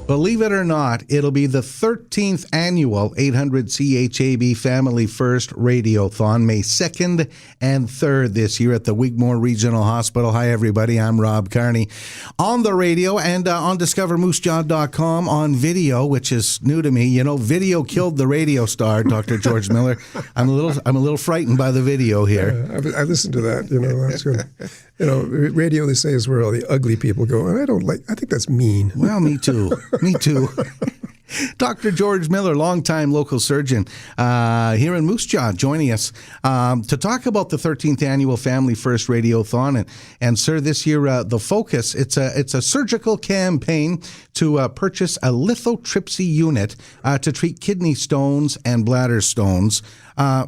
Believe it or not, it'll be the 13th annual 800 CHAB Family First Radiothon, May 2nd and 3rd this year at the Wigmore Regional Hospital. Hi, everybody. I'm Rob Carnie. On the radio and on DiscoverMooseJaw.com on video, which is new to me. You know, video killed the radio star, Dr. George Miller. I'm a little frightened by the video here. I listened to that. You know, that's good. You know, radio, they say, is where all the ugly people go, and I think that's mean. Well, me too. Me too. Dr. George Miller, longtime local surgeon here in Moose Jaw, joining us to talk about the 13th annual Family First Radiothon. And sir, this year the focus, it's a surgical campaign to purchase a lithotripsy unit to treat kidney stones and bladder stones.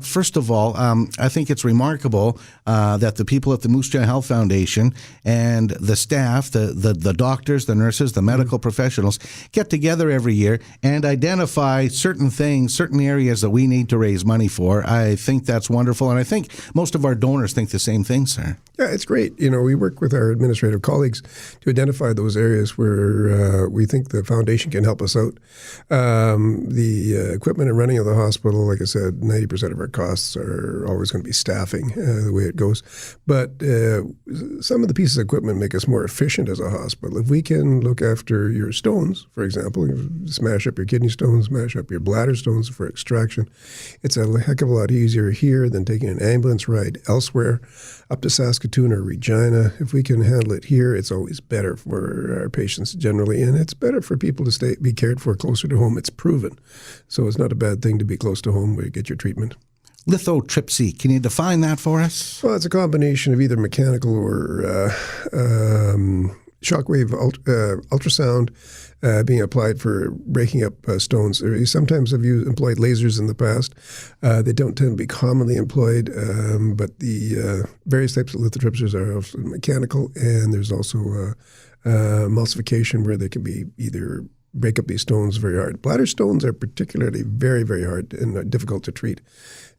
First of all, I think it's remarkable that the people at the Moose Jaw Health Foundation and the staff, the doctors, the nurses, the medical professionals get together every year and identify certain things, certain areas that we need to raise money for. I think that's wonderful, and I think most of our donors think the same thing, sir. Yeah, it's great. You know, we work with our administrative colleagues to identify those areas where we think the foundation can help us out. The equipment and running of the hospital, like I said, 90% of our costs are always going to be staffing, the way it goes. But some of the pieces of equipment make us more efficient as a hospital. If we can look after your stones, for example, smash up your kidney stones, smash up your bladder stones for extraction, it's a heck of a lot easier here than taking an ambulance ride elsewhere, up to Saskatoon or Regina. If we can handle it here, it's always better for our patients generally, and it's better for people to be cared for closer to home. It's proven. So it's not a bad thing to be close to home where you get your treatment. Lithotripsy, can you define that for us? Well, it's a combination of either mechanical or shockwave ultrasound being applied for breaking up stones. Sometimes have employed lasers in the past. They don't tend to be commonly employed, but the various types of lithotripsers are also mechanical, and there's also emulsification where they can be either break up these stones very hard. Bladder stones are particularly very, very hard and difficult to treat,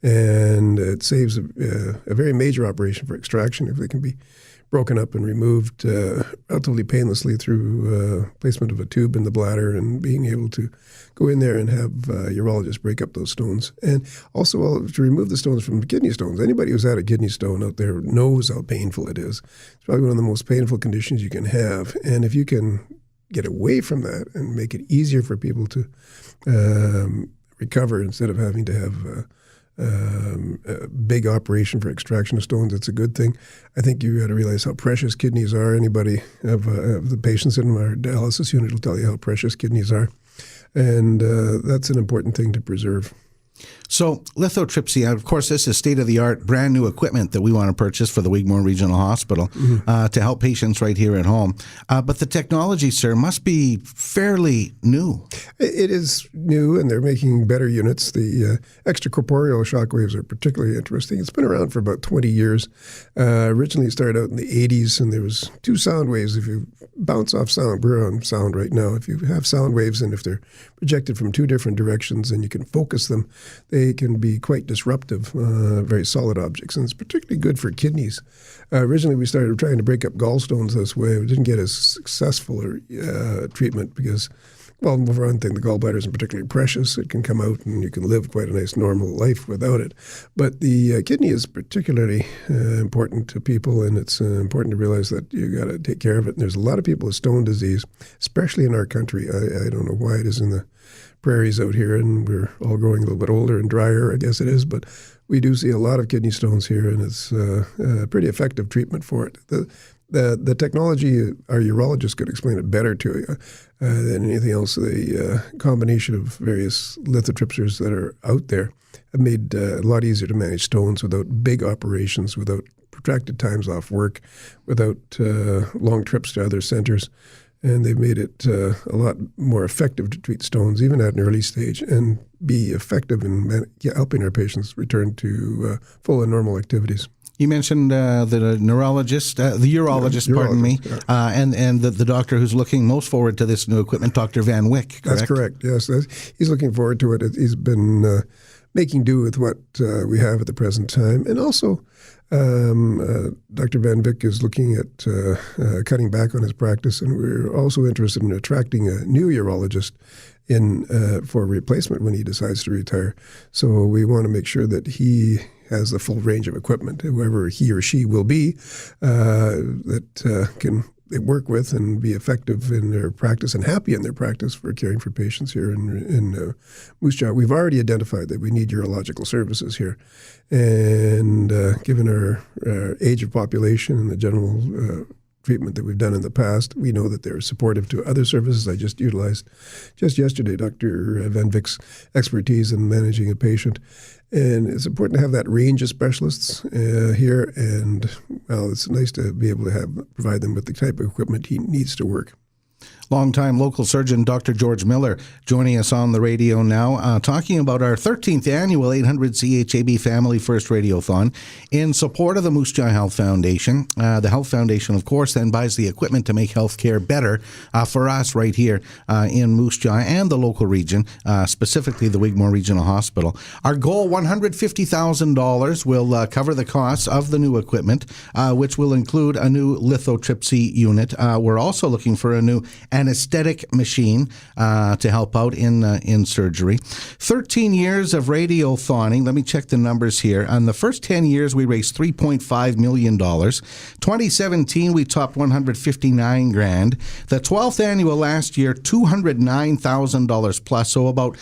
and it saves a very major operation for extraction if they can be broken up and removed relatively painlessly through placement of a tube in the bladder and being able to go in there and have urologists break up those stones. And also to remove the stones from kidney stones. Anybody who's had a kidney stone out there knows how painful it is. It's probably one of the most painful conditions you can have. And if you can get away from that and make it easier for people to recover instead of having to have a big operation for extraction of stones, it's a good thing. I think you got to realize how precious kidneys are. Anybody of the patients in our dialysis unit will tell you how precious kidneys are. And that's an important thing to preserve. So lithotripsy, of course, this is state-of-the-art, brand new equipment that we want to purchase for the Wigmore Regional Hospital to help patients right here at home. But the technology, sir, must be fairly new. It is new, and they're making better units. The extracorporeal shockwaves are particularly interesting. It's been around for about 20 years. Originally it started out in the 80s, and there was two sound waves. If you bounce off sound, we're on sound right now. If you have sound waves and if they're projected from two different directions and you can focus them, they can be quite disruptive, very solid objects, and it's particularly good for kidneys. Originally, we started trying to break up gallstones this way. We didn't get as successful treatment because, well, for one thing, the gallbladder isn't particularly precious. It can come out and you can live quite a nice normal life without it. But the kidney is particularly important to people, and it's important to realize that you got to take care of it. And there's a lot of people with stone disease, especially in our country. I don't know why it is in the prairies out here, and we're all growing a little bit older and drier, I guess it is, but we do see a lot of kidney stones here, and it's a pretty effective treatment for it. The technology, our urologist could explain it better to you than anything else. The combination of various lithotripsers that are out there have made a lot easier to manage stones without big operations, without protracted times off work, without long trips to other centers. And they've made it a lot more effective to treat stones, even at an early stage, and be effective in helping our patients return to full and normal activities. You mentioned the urologist, and the doctor who's looking most forward to this new equipment, Dr. Van Wyck, correct? That's correct, yes. He's looking forward to it. He's been making do with what we have at the present time. And also, Dr. Van Vick is looking at cutting back on his practice, and we're also interested in attracting a new urologist in for replacement when he decides to retire. So we want to make sure that he has the full range of equipment, whoever he or she will be, that can work with and be effective in their practice and happy in their practice for caring for patients here in Moose Jaw. We've already identified that we need urological services here. And given our age of population and the general treatment that we've done in the past, we know that they're supportive to other services. I just utilized just yesterday Dr. Van Vick's expertise in managing a patient. And it's important to have that range of specialists here. And, well, it's nice to be able to provide them with the type of equipment he needs to work. Longtime local surgeon Dr. George Miller joining us on the radio now, talking about our 13th annual 800 CHAB Family First Radiothon in support of the Moose Jaw Health Foundation. The Health Foundation, of course, then buys the equipment to make healthcare better for us right here in Moose Jaw and the local region, specifically the Wigmore Regional Hospital. Our goal, $150,000, will cover the costs of the new equipment, which will include a new lithotripsy unit. We're also looking for a new anesthetic machine to help out in surgery. 13 years of radiothoning. Let me check the numbers here. On the first 10 years, we raised $3.5 million. 2017, we topped $159,000. The 12th annual last year, $209,000 plus, so about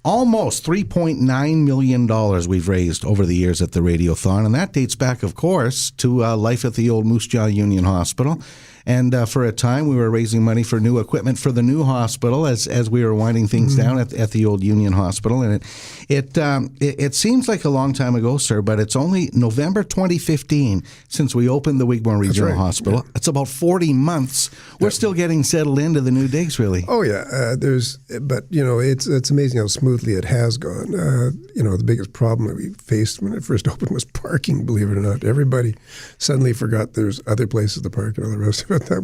almost $3.9 million we've raised over the years at the Radiothon, and that dates back, of course, to life at the old Moose Jaw Union Hospital. And for a time, we were raising money for new equipment for the new hospital as we were winding things down at the old Union Hospital. And it seems like a long time ago, sir, but it's only November 2015 since we opened the Wigmore Regional Hospital. Yeah. It's about 40 months. We're still getting settled into the new digs, really. Oh, yeah. But it's amazing how smoothly it has gone. The biggest problem that we faced when it first opened was parking, believe it or not. Everybody suddenly forgot there's other places to park and all the rest of it. If that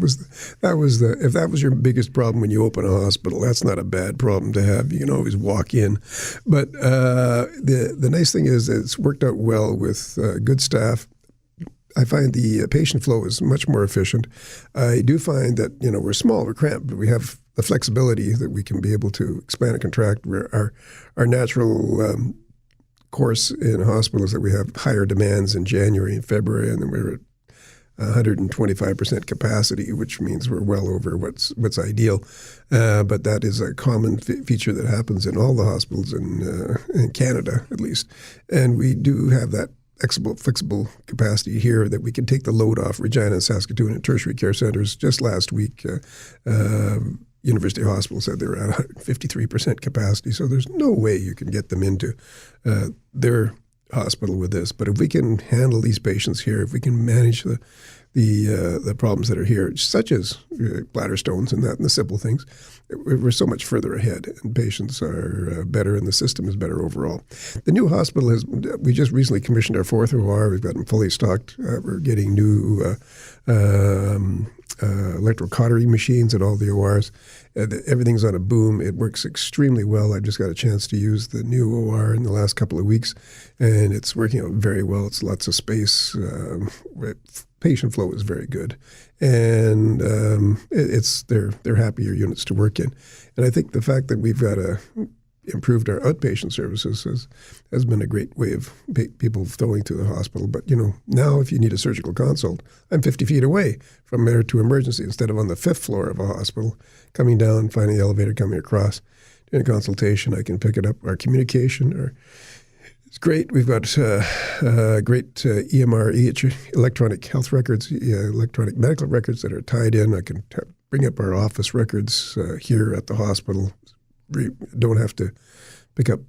was your biggest problem when you open a hospital, that's not a bad problem to have. You can always walk in. But the nice thing is that it's worked out well with good staff. I find the patient flow is much more efficient. I do find that, we're small, we're cramped, but we have the flexibility that we can be able to expand and contract. Our natural course in hospitals that we have higher demands in January and February, and then we're at 125% capacity, which means we're well over what's ideal. But that is a common feature that happens in all the hospitals in Canada, at least. And we do have that flexible capacity here that we can take the load off Regina and Saskatoon and tertiary care centers. Just last week, University Hospital said they were at 153% capacity. So there's no way you can get them into their hospital with this. But if we can handle these patients here, if we can manage the problems that are here, such as bladder stones and the simple things, we're so much further ahead, and patients are better, and the system is better overall. The new hospital we just recently commissioned our 4th OR. We've got them fully stocked. We're getting new electrocautery machines at all the ORs. Everything's on a boom. It works extremely well. I've just got a chance to use the new OR in the last couple of weeks, and it's working out very well. It's lots of space. Patient flow is very good, and they're happier units to work in. And I think the fact that we've got improved our outpatient services has been a great way of people flowing to the hospital. But, now if you need a surgical consult, I'm 50 feet away from there to emergency instead of on the 5th floor of a hospital, coming down, finding the elevator, coming across, doing a consultation. I can pick it up. Our communication, it's great. We've got great EMR, electronic health records, electronic medical records that are tied in. I can bring up our office records here at the hospital. Don't have to pick up,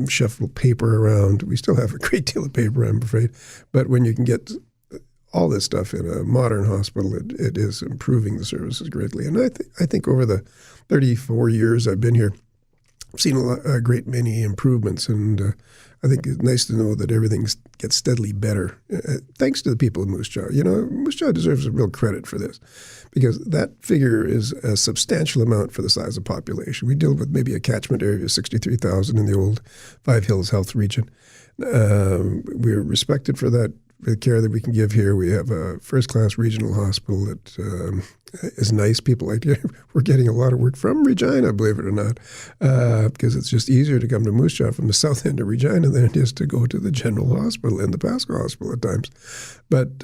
shuffle paper around. We still have a great deal of paper, I'm afraid. But when you can get all this stuff in a modern hospital, it is improving the services greatly. And I think over the 34 years I've been here, I've seen a great many improvements, and I think it's nice to know that everything gets steadily better, thanks to the people of Moose Jaw. Moose Jaw deserves a real credit for this, because that figure is a substantial amount for the size of population. We deal with maybe a catchment area of 63,000 in the old Five Hills Health region. We're respected for that the care that we can give here. We have a first-class regional hospital that is nice. People like it. We're getting a lot of work from Regina, believe it or not, because it's just easier to come to Moose Jaw from the south end of Regina than it is to go to the general hospital and the Pasco Hospital at times. But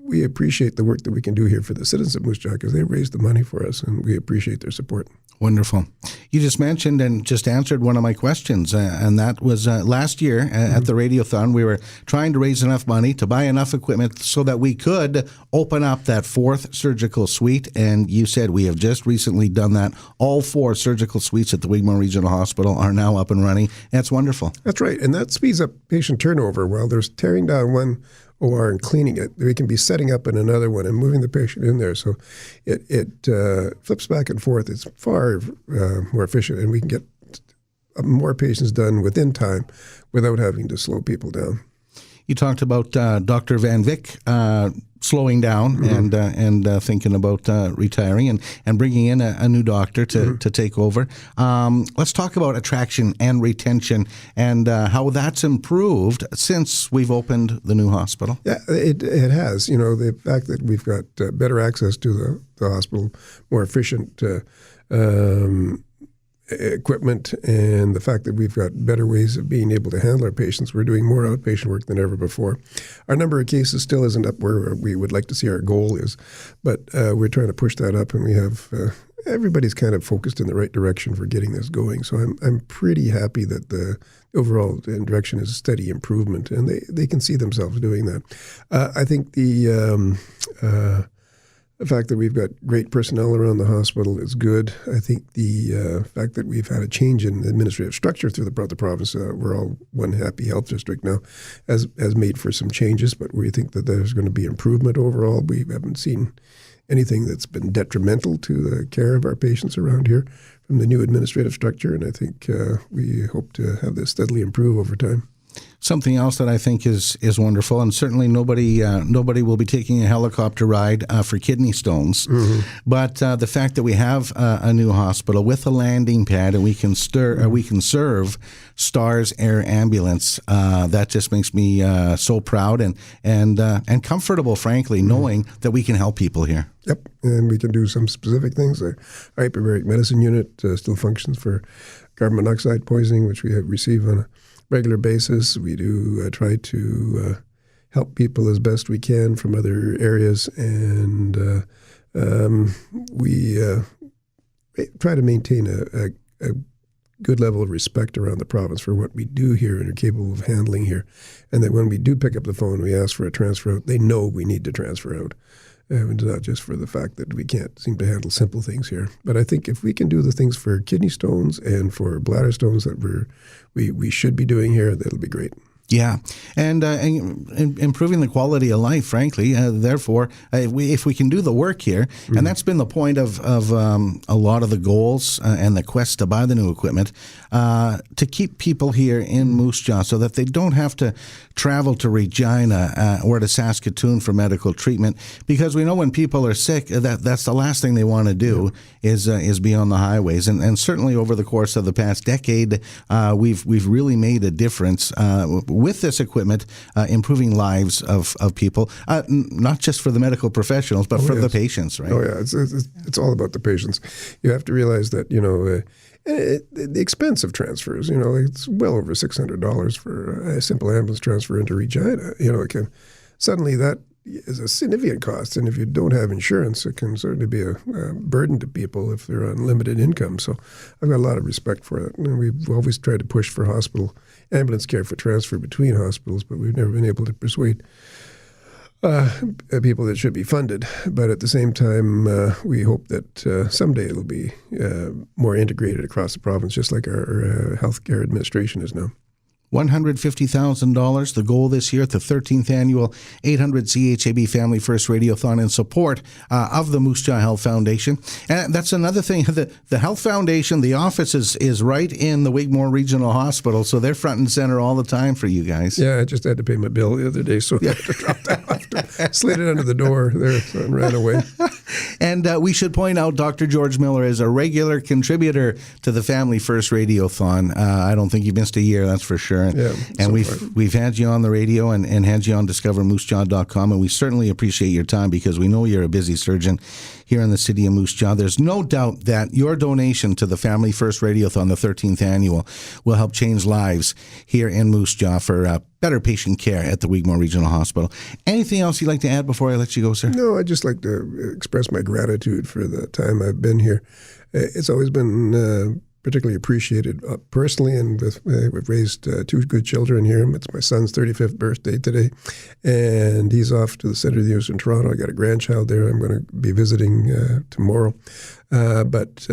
we appreciate the work that we can do here for the citizens of Moose Jaw because they raised the money for us, and we appreciate their support. Wonderful. You just mentioned and just answered one of my questions, and that was last year at the Radiothon, we were trying to raise enough money to buy enough equipment so that we could open up that 4th surgical suite, and you said we have just recently done that. All 4 surgical suites at the Wigmore Regional Hospital are now up and running. That's wonderful. That's right, and that speeds up patient turnover. While there's tearing down one OR and cleaning it, we can be setting up in another one and moving the patient in there. So it flips back and forth. It's far more efficient, and we can get more patients done within time without having to slow people down. You talked about Dr. Van Vick slowing down and thinking about retiring and bringing in a new doctor to take over. Let's talk about attraction and retention and how that's improved since we've opened the new hospital. Yeah, it has. You know, the fact that we've got better access to the hospital, more efficient equipment, and the fact that we've got better ways of being able to handle our patients. We're doing more outpatient work than ever before. Our number of cases still isn't up where we would like to see our goal is, but we're trying to push that up, and we have everybody's kind of focused in the right direction for getting this going. So I'm pretty happy that the overall direction is a steady improvement, and they can see themselves doing that. I think the fact that we've got great personnel around the hospital is good. I think the fact that we've had a change in administrative structure through the province, we're all one happy health district now, has made for some changes, but we think that there's going to be improvement overall. We haven't seen anything that's been detrimental to the care of our patients around here from the new administrative structure, and I think we hope to have this steadily improve over time. Something else that I think is wonderful, and certainly nobody will be taking a helicopter ride for kidney stones. But the fact that we have a new hospital with a landing pad and we can serve STARS Air Ambulance, that just makes me so proud and comfortable, frankly, knowing that we can help people here. Yep, and we can do some specific things. Our hyperbaric medicine unit still functions for carbon monoxide poisoning, which we receive on a regular basis. We do try to help people as best we can from other areas, and we try to maintain a good level of respect around the province for what we do here and are capable of handling here, and that when we do pick up the phone and we ask for a transfer out, they know we need to transfer out. And not just for the fact that we can't seem to handle simple things here. But I think if we can do the things for kidney stones and for bladder stones that we should be doing here, that'll be great. Yeah, and improving the quality of life, frankly. Therefore, if we can do the work here, and that's been the point of a lot of the goals and the quest to buy the new equipment, to keep people here in Moose Jaw so that they don't have to travel to Regina or to Saskatoon for medical treatment, because we know when people are sick, that's the last thing they want to do is be on the highways. And certainly over the course of the past decade, we've really made a difference with this equipment, improving lives of people, not just for the medical professionals, but for the patients, right? Oh, yeah. It's all about the patients. You have to realize that, the expense of transfers, it's well over $600 for a simple ambulance transfer into Regina. Suddenly that is a significant cost, and if you don't have insurance, it can certainly be a burden to people if they're on limited income. So I've got a lot of respect for it. And we've always tried to push for hospital ambulance care for transfer between hospitals, but we've never been able to persuade people that should be funded. But at the same time, we hope that someday it'll be more integrated across the province, just like our healthcare administration is now. $150,000, the goal this year at the 13th Annual 800 CHAB Family First Radiothon in support of the Moose Jaw Health Foundation. And that's another thing, the Health Foundation, the office is right in the Wigmore Regional Hospital, so they're front and center all the time for you guys. Yeah, I just had to pay my bill the other day, so I had to drop that off. Slid it under the door there and ran away. And we should point out Dr. George Miller is a regular contributor to the Family First Radiothon. I don't think you missed a year, that's for sure. And, Yeah, and so we've had you on the radio and had you on discovermoosejaw.com, and we certainly appreciate your time because we know you're a busy surgeon here in the city of Moose Jaw. There's no doubt that your donation to the Family First Radiothon, the 13th annual, will help change lives here in Moose Jaw for better patient care at the Wigmore Regional Hospital. Anything else you'd like to add before I let you go, sir? No, I'd just like to express my gratitude for the time I've been here. It's always been particularly appreciated personally, and we've raised two good children here. It's my son's 35th birthday today, and he's off to the Centre of the University in Toronto. I got a grandchild there I'm going to be visiting tomorrow. But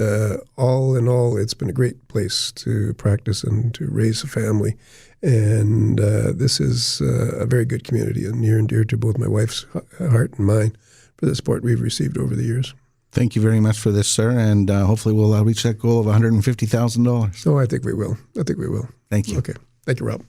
all in all, it's been a great place to practice and to raise a family. And this is a very good community and near and dear to both my wife's heart and mine for the support we've received over the years. Thank you very much for this, sir, and hopefully we'll reach that goal of $150,000. Oh, I think we will. Thank you. Okay. Thank you, Rob.